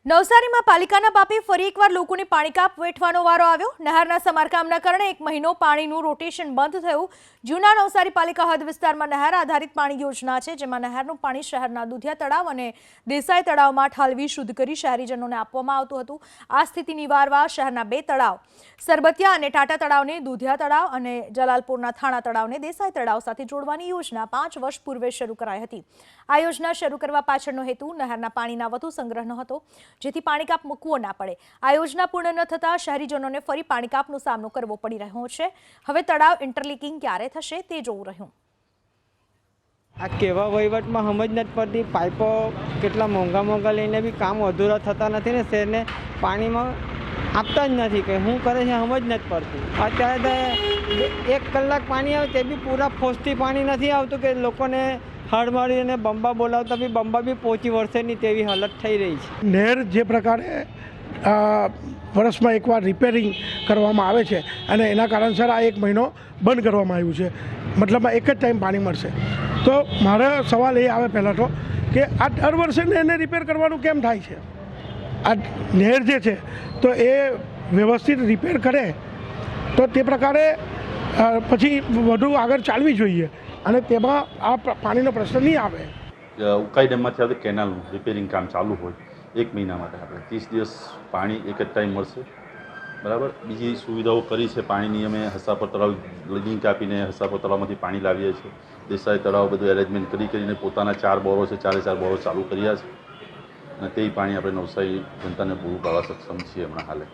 નવસારીમાં પાલિકાના પાપે ફરી એકવાર લોકોને પાણી કાપ વેઠવાનો વારો આવ્યો। નહેરના સમારકામના કારણે એક મહિનો પાણીનું રોટેશન બંધ થયું। જૂના નવસારી પાલિકા હદ વિસ્તારમાં નહેર આધારિત પાણી યોજના છે, જેમાં નહેરનું પાણી શહેરના દુધિયા તળાવ અને દેસાઈ તળાવમાં ઠાલવી શુદ્ધ કરી શહેરીજનોને આપવામાં આવતું હતું। આ સ્થિતિ નિવારવા શહેરના બે તળાવ સરબતિયા અને ટાટા તળાવને દુધિયા તળાવ અને જલાલપુરના થાણા તળાવને દેસાઈ તળાવ સાથે જોડવાની યોજના 5 વર્ષ પૂર્વે શરૂ કરાઈ હતી। આ યોજના શરૂ કરવા પાછળનો હેતુ નહેરના પાણીના વધુ સંગ્રહનો હતો, જેથી પાણી કાપ મૂકવો ના પડે। આ યોજના પૂર્ણ ન થતા શહેરીજનોને ફરી પાણી કાપનો સામનો કરવો પડી રહ્યો છે। હવે તળાવ ઇન્ટરલિંકિંગ ક્યારે થશે તે જોવું રહ્યું। આ કેવા વહીવટમાં સમજ નથી પડતી। પાઇપો કેટલા મોંઘા લઈને બી કામ અધૂરા થતા નથી ને શહેરને પાણીમાં આપતા જ નથી કે શું કરે છે સમજ નથી પડતી। અત્યારે તો 1 કલાક પાણી આવે તે બી પૂરા ફોર્સથી પાણી નથી આવતું કે લોકોને હળમાળી અને બંબા બોલાવતા બી બંબા બી પહોંચી વળશે નહીં તેવી હાલત થઈ રહી છે। નહેર જે પ્રકારે વર્ષમાં એકવાર રિપેરિંગ કરવામાં આવે છે અને એના કારણસર આ 1 મહિનો બંધ કરવામાં આવ્યું છે, મતલબમાં એક જ ટાઈમ પાણી મળશે। તો મારો સવાલ એ આવે પહેલાં તો કે આ દર વર્ષે નહેરને રિપેર કરવાનું કેમ થાય છે? આ નહેર જે છે તો એ વ્યવસ્થિત રિપેર કરે તો તે પ્રકારે પછી વધુ આગળ ચાલવી જોઈએ અને તેમાં આ પાણીનો પ્રશ્ન નહીં આવે। ઉકાઈ ડેમમાંથી હવે કેનાલનું રિપેરિંગ કામ ચાલુ હોય 1 મહિના માટે આપણે 30 દિવસ પાણી એક જ ટાઈમ મળશે, બરાબર। બીજી સુવિધાઓ કરી છે પાણીની, અમે હસાપર તળાવ લિંક આપીને હસાપર તળાવમાંથી પાણી લાવીએ છીએ। દેસાઈ તળાવ બધું એરેન્જમેન્ટ કરીને પોતાના 4 બોરો છે, 4 બોરો ચાલુ કર્યા છે અને તે પાણી આપણે નવસારી જનતાને પૂરું પાડવા સક્ષમ છીએ હમણાં હાલે।